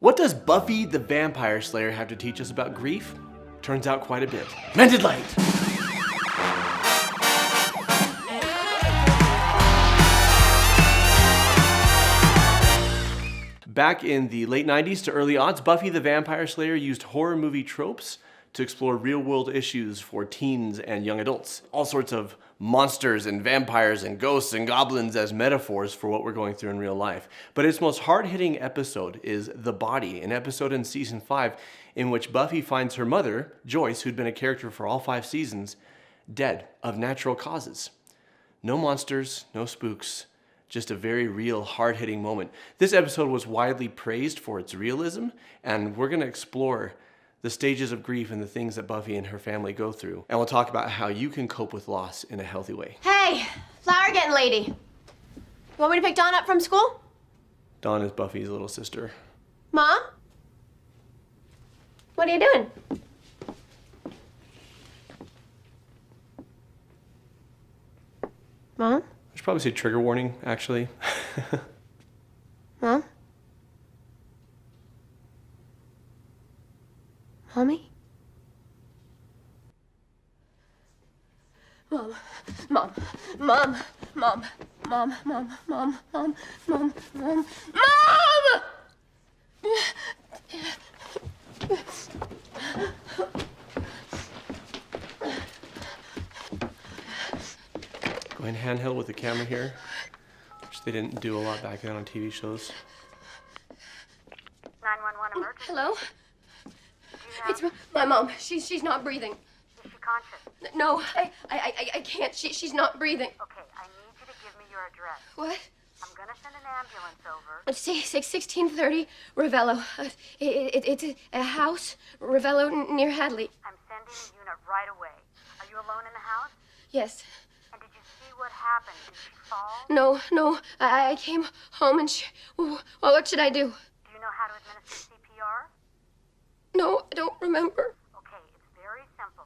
What does Buffy the Vampire Slayer have to teach us about grief? Turns out quite a bit. Mended light! Back in the late 90s to early aughts, Buffy the Vampire Slayer used horror movie tropes to explore real-world issues for teens and young adults. All sorts of monsters and vampires and ghosts and goblins as metaphors for what we're going through in real life. But its most hard-hitting episode is The Body, an episode in season 5 in which Buffy finds her mother, Joyce, who'd been a character for all 5 seasons, dead of natural causes. No monsters, no spooks, just a very real, hard-hitting moment. This episode was widely praised for its realism, and we're gonna explore the stages of grief and the things that Buffy and her family go through. And we'll talk about how you can cope with loss in a healthy way. Hey, flower getting lady. You want me to pick Dawn up from school? Dawn is Buffy's little sister. Mom? What are you doing? Mom? I should probably say trigger warning, actually. Mom? Mommy? Mom, Mom, Mom, Mom, Mom, Mom, Mom, Mom, Mom, Mom, Mom! Going handheld with the camera here, which they didn't do a lot back then on TV shows. 911 emergency. Hello? It's my mom. She's not breathing. Is she conscious? No, I can't. She's not breathing. Okay, I need you to give me your address. What? I'm gonna send an ambulance over. It's 1630 Ravello. It's a house, Ravello, near Hadley. I'm sending a unit right away. Are you alone in the house? Yes. And did you see what happened? Did she fall? No. I came home and well, what should I do? Do you know how to administer CPR? No, I don't remember. Okay, it's very simple.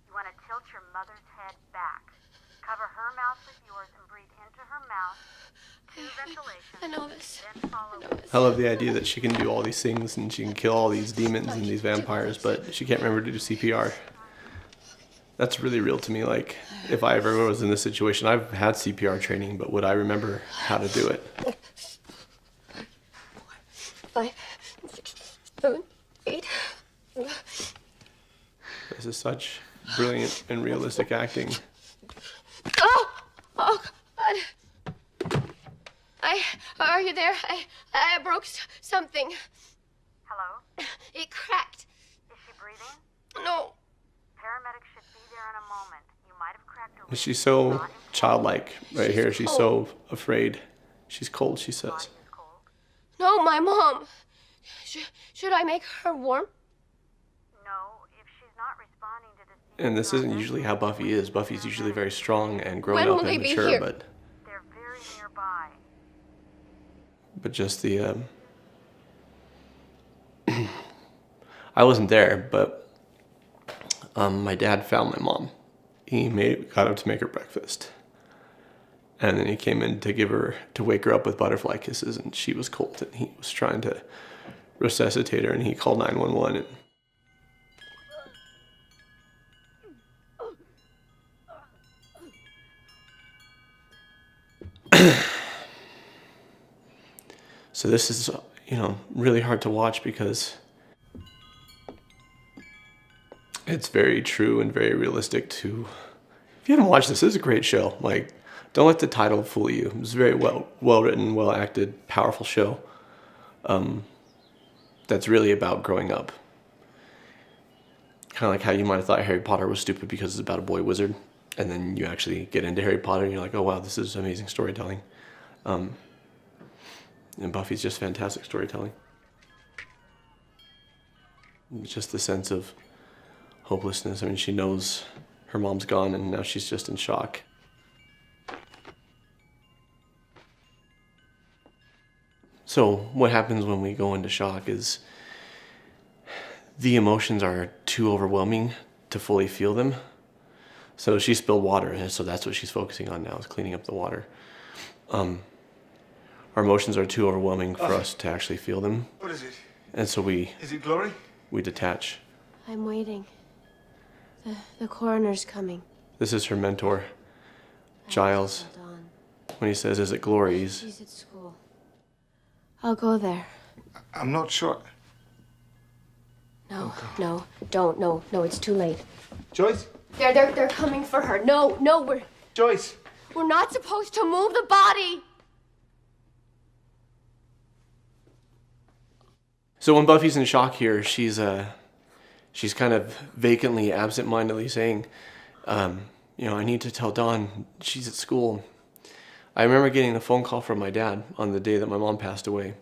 You want to tilt your mother's head back. Cover her mouth with yours and breathe into her mouth. 2 ventilations. I know this. Then follow I love the idea that she can do all these things and she can kill all these demons and these vampires, but she can't remember to do CPR. That's really real to me. Like, if I ever was in this situation, I've had CPR training, but would I remember how to do it? 5, 6, 7, 8. This is such brilliant and realistic acting. Oh God! Are you there? I broke something. Hello? It cracked. Is she breathing? No. Paramedics should be there in a moment. You might have cracked a rib. She's so Not childlike right here. She's cold. so afraid. She's cold, she says. Body is cold. No, my mom. Should I make her warm? No, if she's not responding to this. And this isn't usually how Buffy is. Buffy's usually very strong and grown When up will they and be mature, here? but They're very nearby. just the I wasn't there, but my dad found my mom. He got up to make her breakfast, and then he came in to wake her up with butterfly kisses, and she was cold, and he was trying to resuscitate her, and he called 911. So this is, really hard to watch because it's very true and very realistic to. If you haven't watched this is a great show. Like, don't let the title fool you. It's a very well written, well acted, powerful show. That's really about growing up. Kind of like how you might have thought Harry Potter was stupid because it's about a boy wizard, and then you actually get into Harry Potter and you're like, oh wow, this is amazing storytelling. And Buffy's just fantastic storytelling. Just the sense of hopelessness. I mean, she knows her mom's gone and now she's just in shock. So what happens when we go into shock is the emotions are too overwhelming to fully feel them. So she spilled water, and so that's what she's focusing on now, is cleaning up the water. Our emotions are too overwhelming for us to actually feel them. What is it? And so we Is it Glory? detach. I'm waiting. The coroner's coming. This is her mentor, Giles. Hold on. When he says, is it Glory? She's at school. I'll go there. I'm not sure. No, don't. No, it's too late. Joyce? They're coming for her. No, Joyce? we're not supposed to move the body. So when Buffy's in shock here, she's kind of vacantly, absent-mindedly saying, I need to tell Dawn she's at school. I remember getting a phone call from my dad on the day that my mom passed away.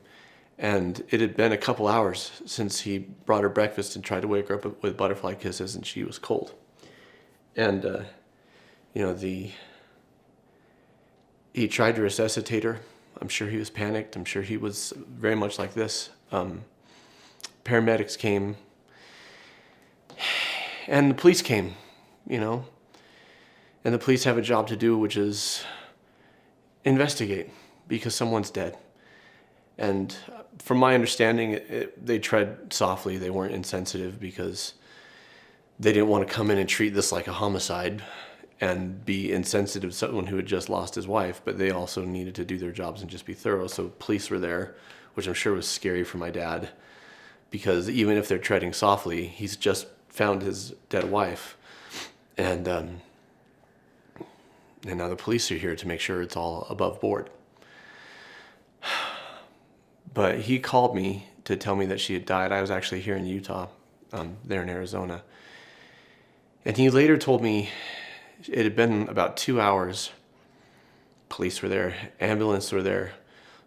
And it had been a couple hours since he brought her breakfast and tried to wake her up with butterfly kisses, and she was cold. And, he tried to resuscitate her. I'm sure he was panicked. I'm sure he was very much like this. Paramedics came, and the police came, and the police have a job to do, which is investigate, because someone's dead. And from my understanding, they tread softly. They weren't insensitive because they didn't want to come in and treat this like a homicide and be insensitive to someone who had just lost his wife, but they also needed to do their jobs and just be thorough. So police were there, which I'm sure was scary for my dad, because even if they're treading softly, he's just found his dead wife. And now the police are here to make sure it's all above board. But he called me to tell me that she had died. I was actually here in Utah, there in Arizona. And he later told me it had been about 2 hours. Police were there, ambulance were there.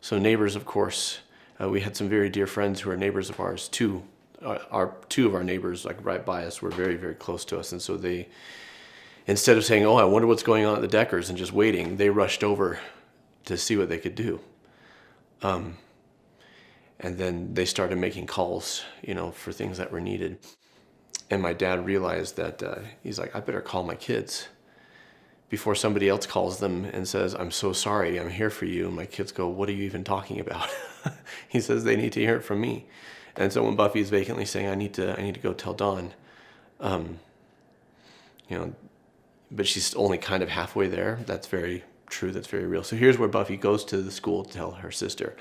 So neighbors, of course, we had some very dear friends who are neighbors of ours. Two of our neighbors, like right by us, were very, very close to us. And so they, instead of saying, I wonder what's going on at the Deckers and just waiting, they rushed over to see what they could do. And then they started making calls, for things that were needed. And my dad realized that he's like, I better call my kids before somebody else calls them and says, I'm so sorry, I'm here for you. And my kids go, what are you even talking about? He says they need to hear it from me. And so when Buffy's vacantly saying, I need to go tell Dawn, but she's only kind of halfway there. That's very true. That's very real. So here's where Buffy goes to the school to tell her sister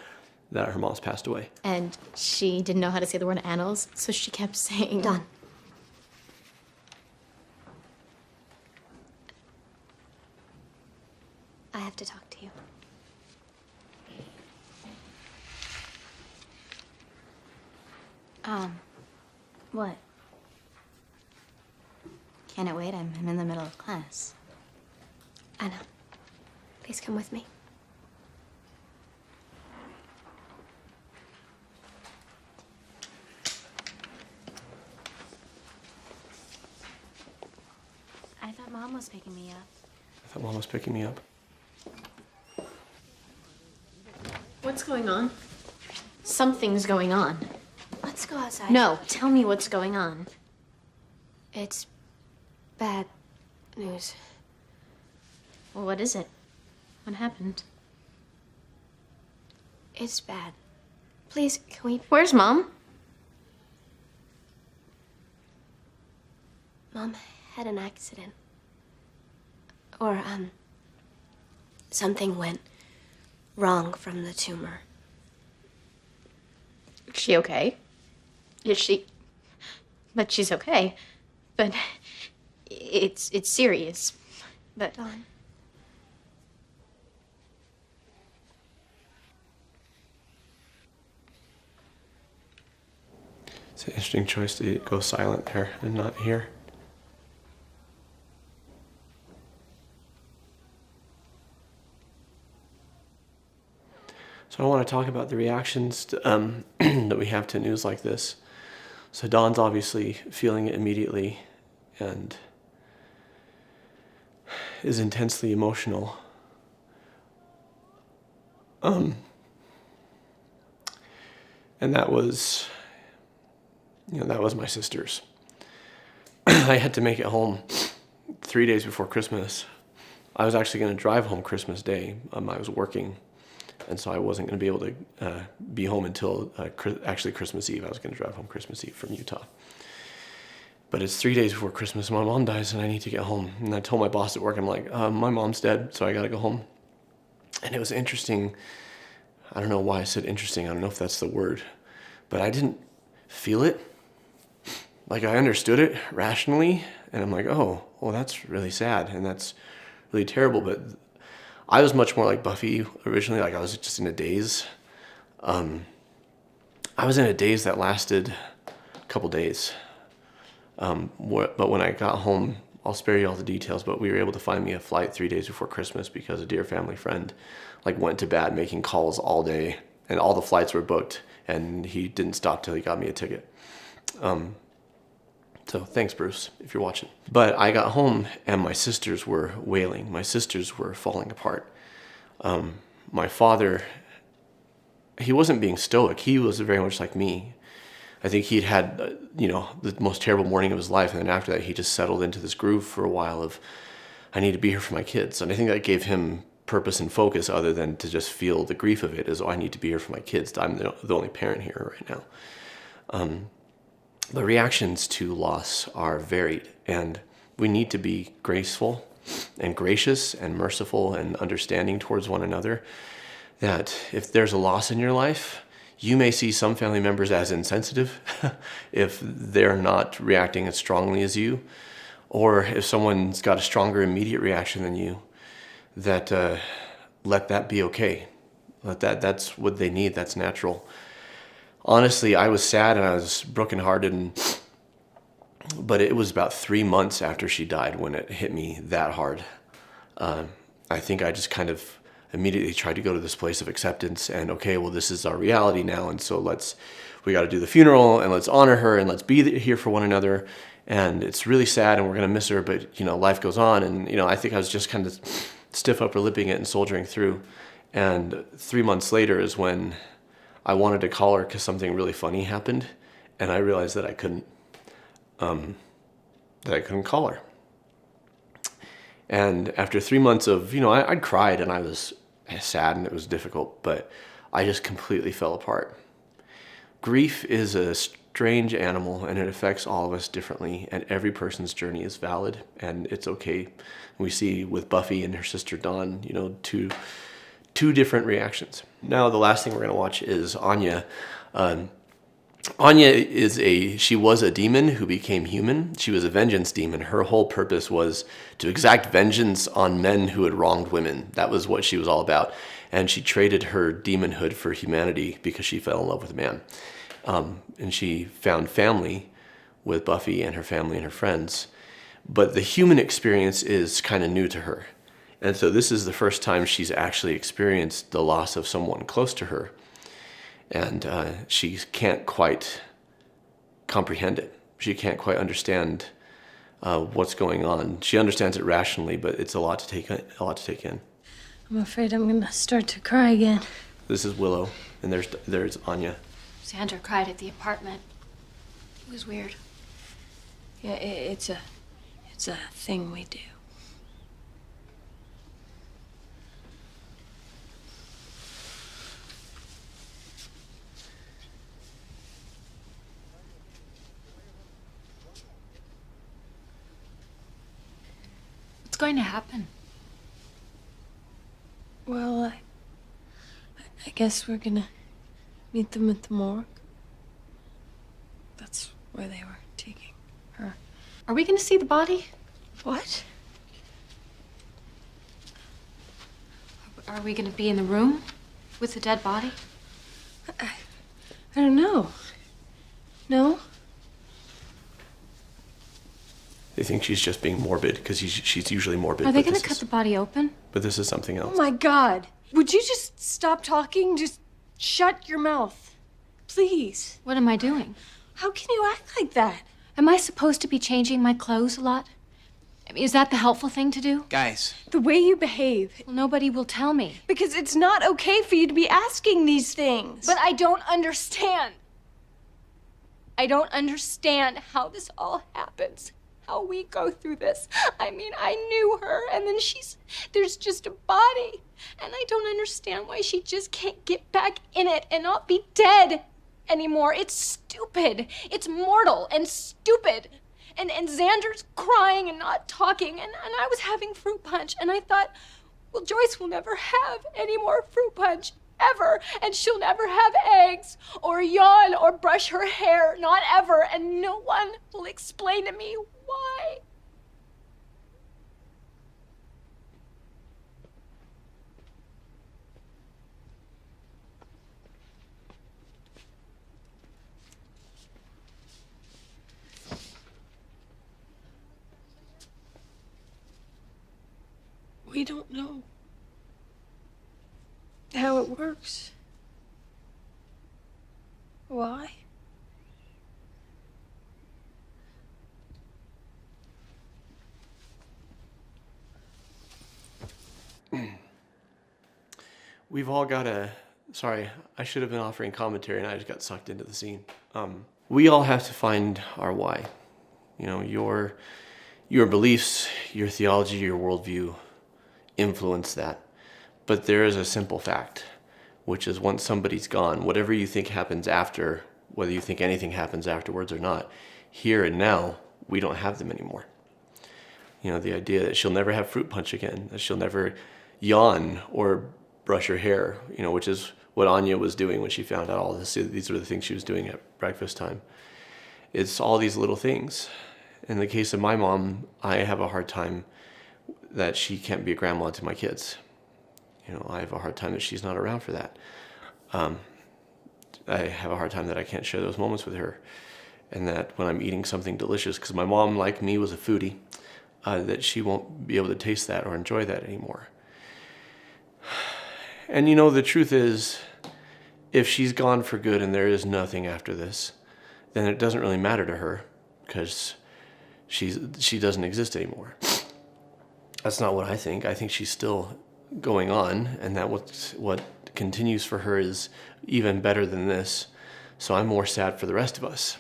that her mom's passed away. And she didn't know how to say the word annals, so she kept saying... Dawn. I have to talk to you. What? Can it wait? I'm in the middle of class. Anna, please come with me. I thought Mom was picking me up. I thought Mom was picking me up. What's going on? Something's going on. Let's go outside. No, tell me what's going on. It's bad news. Well, what is it? What happened? It's bad. Please, can we... Where's Mom? Mom had an accident. Or, something went wrong from the tumor. Is she okay? Is she... But she's okay. But it's serious. But... Dawn. It's an interesting choice to go silent there and not hear. So I want to talk about the reactions that we have to news like this. So Dawn's obviously feeling it immediately and is intensely emotional. And that was, that was my sister's. I had to make it home 3 days before Christmas. I was actually going to drive home Christmas Day. I was working And so I wasn't going to be able to be home until actually Christmas Eve. I was going to drive home Christmas Eve from Utah. But it's 3 days before Christmas, my mom dies, and I need to get home. And I told my boss at work, I'm like, my mom's dead, so I got to go home. And it was interesting. I don't know why I said interesting. I don't know if that's the word. But I didn't feel it. Like, I understood it rationally, and I'm like, oh, well, that's really sad, and that's really terrible. But I was much more like Buffy originally. Like, I was just in a daze. I was in a daze that lasted a couple days. But when I got home, I'll spare you all the details, but we were able to find me a flight 3 days before Christmas because a dear family friend went to bat making calls all day, and all the flights were booked, and he didn't stop till he got me a ticket. So thanks, Bruce, if you're watching. But I got home and my sisters were wailing. My sisters were falling apart. My father, he wasn't being stoic. He was very much like me. I think he'd had, the most terrible morning of his life. And then after that, he just settled into this groove for a while of, I need to be here for my kids. And I think that gave him purpose and focus other than to just feel the grief of it, is, I need to be here for my kids. I'm the only parent here right now. The reactions to loss are varied, and we need to be graceful and gracious and merciful and understanding towards one another. That if there's a loss in your life, you may see some family members as insensitive if they're not reacting as strongly as you, or if someone's got a stronger immediate reaction than you, that let that be okay. That's what they need. That's natural. Honestly, I was sad and I was brokenhearted, but it was about 3 months after she died when it hit me that hard. I think I just kind of immediately tried to go to this place of acceptance and, okay, well, this is our reality now, and so we got to do the funeral, and let's honor her, and let's be here for one another. And it's really sad, and we're going to miss her, but, life goes on. And, I think I was just kind of stiff upper lipping it and soldiering through. And 3 months later is when I wanted to call her because something really funny happened, and I realized that I couldn't call her. And after 3 months of, I'd cried and I was sad and it was difficult, but I just completely fell apart. Grief is a strange animal, and it affects all of us differently, and every person's journey is valid, and it's okay. We see with Buffy and her sister Dawn, two different reactions. Now, the last thing we're going to watch is Anya. Anya she was a demon who became human. She was a vengeance demon. Her whole purpose was to exact vengeance on men who had wronged women. That was what she was all about. And she traded her demonhood for humanity because she fell in love with a man. And she found family with Buffy and her family and her friends. But the human experience is kind of new to her. And so this is the first time she's actually experienced the loss of someone close to her. And she can't quite comprehend it. She can't quite understand what's going on. She understands it rationally, but it's a lot to take in. I'm afraid I'm gonna start to cry again. This is Willow, and there's Anya. Sandra cried at the apartment. It was weird. Yeah, it's a thing we do. What's going to happen? Well, I guess we're gonna meet them at the morgue. That's where they were taking her. Are we going to see the body? What? Are we going to be in the room with the dead body? I don't know. No? They think she's just being morbid because she's usually morbid. Are they going to cut the body open? But this is something else. Oh my God. Would you just stop talking? Just shut your mouth. Please. What am I doing? How can you act like that? Am I supposed to be changing my clothes a lot? I mean, is that the helpful thing to do? Guys. The way you behave. Well, nobody will tell me. Because it's not okay for you to be asking these things. But I don't understand. I don't understand how this all happens. how we go through this. I mean, I knew her, and then there's just a body. And I don't understand why she just can't get back in it and not be dead anymore. It's stupid. It's mortal and stupid. And Xander's crying and not talking, and I was having fruit punch, and I thought, well, Joyce will never have any more fruit punch, ever, and she'll never have eggs, or yawn, or brush her hair, not ever, and no one will explain to me why. We don't know how it works. Why? We've all got a... Sorry, I should have been offering commentary and I just got sucked into the scene. We all have to find our why. You know, your beliefs, your theology, your worldview influence that. But there is a simple fact, which is once somebody's gone, whatever you think happens after, whether you think anything happens afterwards or not, here and now, we don't have them anymore. You know, the idea that she'll never have fruit punch again, that she'll never yawn or brush her hair, you know, which is what Anya was doing when she found out all this. These were the things she was doing at breakfast time. It's all these little things. In the case of my mom, I have a hard time that she can't be a grandma to my kids. You know, I have a hard time that she's not around for that. I have a hard time that I can't share those moments with her. And that when I'm eating something delicious, because my mom, like me, was a foodie, that she won't be able to taste that or enjoy that anymore. And you know, the truth is, if she's gone for good and there is nothing after this, then it doesn't really matter to her, because she doesn't exist anymore. That's not what I think. I think she's still going on, and that what continues for her is even better than this. So I'm more sad for the rest of us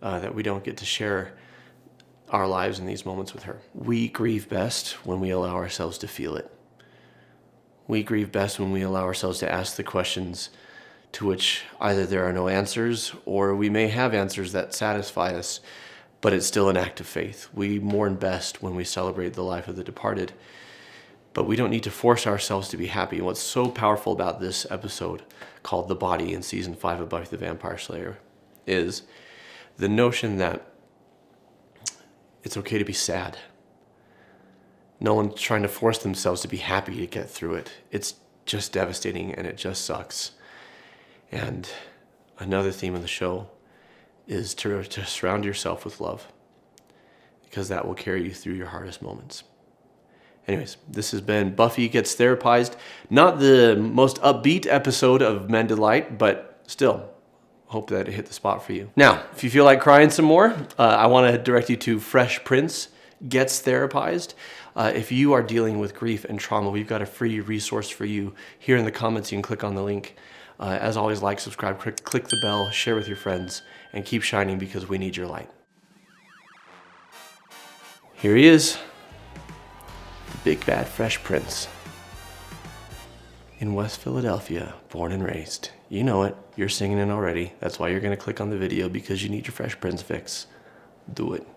that we don't get to share our lives in these moments with her. We grieve best when we allow ourselves to feel it. We grieve best when we allow ourselves to ask the questions to which either there are no answers, or we may have answers that satisfy us, but it's still an act of faith. We mourn best when we celebrate the life of the departed, but we don't need to force ourselves to be happy. And what's so powerful about this episode, called The Body in season 5 of Buffy the Vampire Slayer, is the notion that it's okay to be sad. No one's trying to force themselves to be happy to get through it. It's just devastating and it just sucks. And another theme of the show is to surround yourself with love, because that will carry you through your hardest moments. Anyways, this has been Buffy Gets Therapized. Not the most upbeat episode of Mended Light, but still, hope that it hit the spot for you. Now, if you feel like crying some more, I want to direct you to Fresh Prince Gets Therapized. If you are dealing with grief and trauma, we've got a free resource for you. Here in the comments, you can click on the link. As always, like, subscribe, click the bell, share with your friends, and keep shining, because we need your light. Here he is, the big bad Fresh Prince. In West Philadelphia, born and raised. You know it, you're singing it already. That's why you're gonna click on the video, because you need your Fresh Prince fix. Do it.